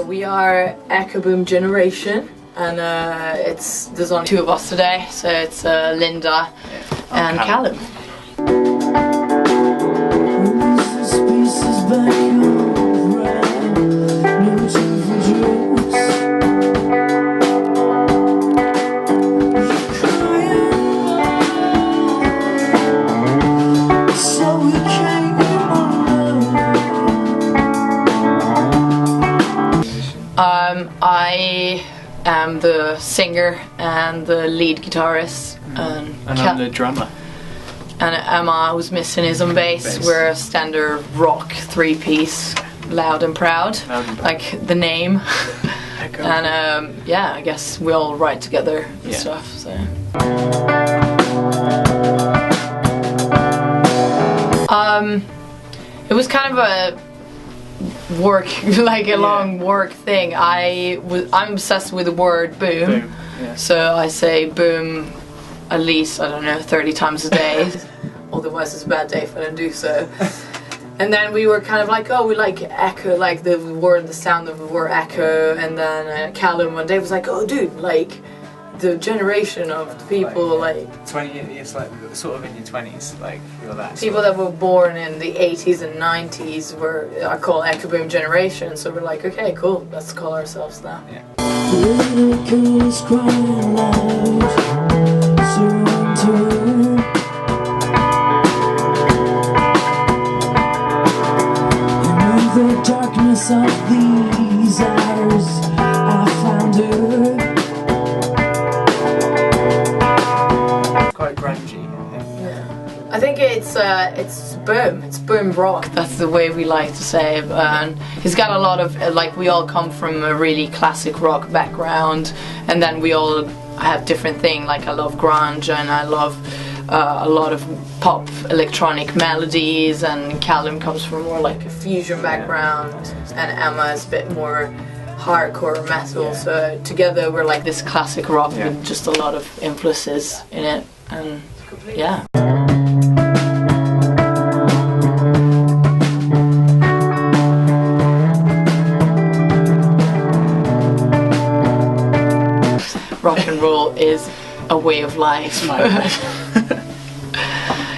We are Echo Boom Generation, and there's only two of us today, so it's Linda and Callum. I am the singer and the lead guitarist, and I'm the drummer. And Emma, who's missing, is on bass. We're a standard rock three-piece, loud and proud, like the name. And yeah, I guess we all write together and stuff. So. It was kind of a work, like a long work thing. I'm obsessed with the word boom. So I say boom at least, I don't know, 30 times a day. Otherwise it's a bad day if I don't do so. And then we were kind of like, oh, we like echo, like the word, the sound of the word echo. And then Callum one day was like, oh dude, like the generation of people, like 20, it's like sort of in your 20s, like you're that people that were born in the 80s and 90s are called Echo Boom Generation. So we're like, okay, cool, let's call ourselves that. Yeah. The darkness of these hours, I found her. Quite grungy. Yeah, I think it's boom. It's boom rock. That's the way we like to say it. And he's got a lot of like, we all come from a really classic rock background, and then we all have different things. Like I love grunge, and I love a lot of pop electronic melodies, and Callum comes from more like a fusion background, and Emma is a bit more hardcore metal, so together we're like this classic rock with just a lot of influences in it, and yeah. Rock and roll is a way of life.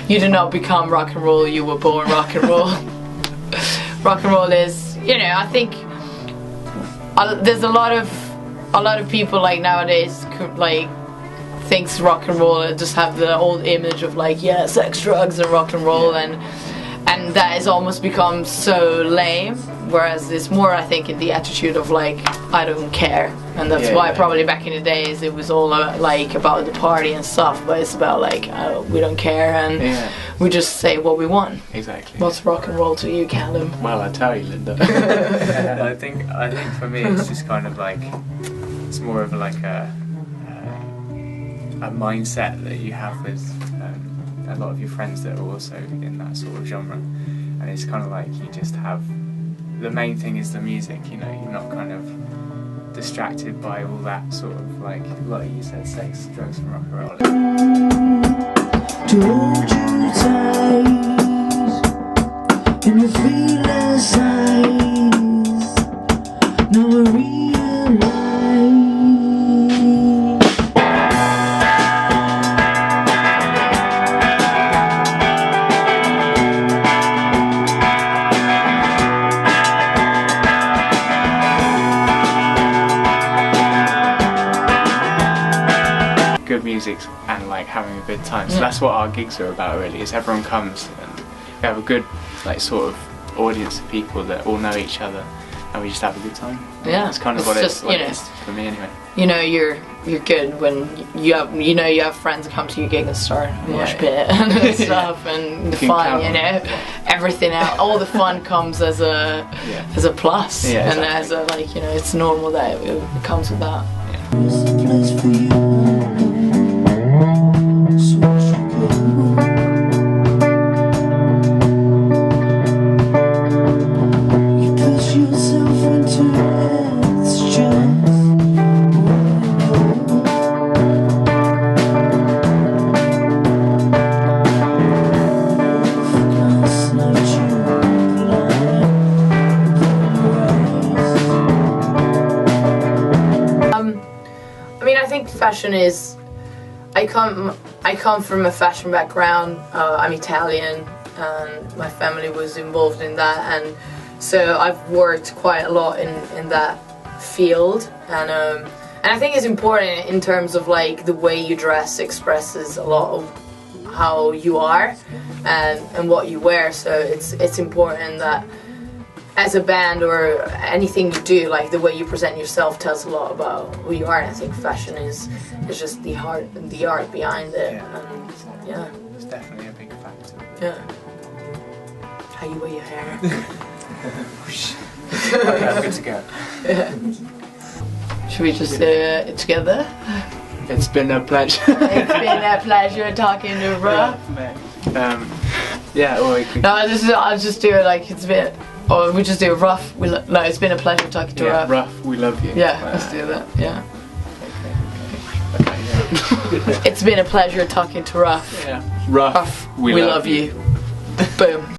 You do not become rock and roll, you were born rock and roll. Rock and roll is, you know, I think there's a lot of people like nowadays like thinks rock and roll just have the old image of like, yeah, sex, drugs and rock and roll, and that has almost become so lame, whereas it's more, I think, in the attitude of like, I don't care, and that's why probably back in the days it was all like about the party and stuff, but it's about like, we don't care, and we just say what we want. Exactly. What's rock and roll to you, Callum? Well, I tell you, Linda. I think for me it's just kind of like, it's more of like a mindset that you have with a lot of your friends that are also in that sort of genre, and it's kind of like you just have, the main thing is the music, you know, you're not kind of distracted by all that sort of like you said, sex, drugs and rock and roll. To hold you tight in your fearless eyes, now I realize. Good music and like having a good time. So that's what our gigs are about, really, is everyone comes and we have a good like sort of audience of people that all know each other, and we just have a good time. Yeah, that's kind of what it's like, for me anyway. You know, you're good when you have friends that come to your gig and start mosh pit and stuff, and the fun, you know, everything out, all the fun comes as a plus, and as a, like, you know, it's normal that it comes with that. fashion is. I come from a fashion background. I'm Italian, and my family was involved in that, and so I've worked quite a lot in that field, and I think it's important in terms of like the way you dress expresses a lot of how you are and what you wear. So it's important that as a band or anything you do, like the way you present yourself tells a lot about who you are. And I think fashion is just the art behind it. And yeah, It's definitely a big factor. yeah. How you wear your hair. Okay, I'm good to go. Should we just do it together? It's been a pleasure. It's been a pleasure talking to Ruff. Yeah, or we could... No, I'll just do it like it's been. Or we just do Ruff. No, it's been a pleasure talking to Ruff. Ruff, we love you. Yeah, let's do that. Yeah. Okay, yeah. It's been a pleasure talking to Ruff. Yeah. Ruff, We love you. Boom.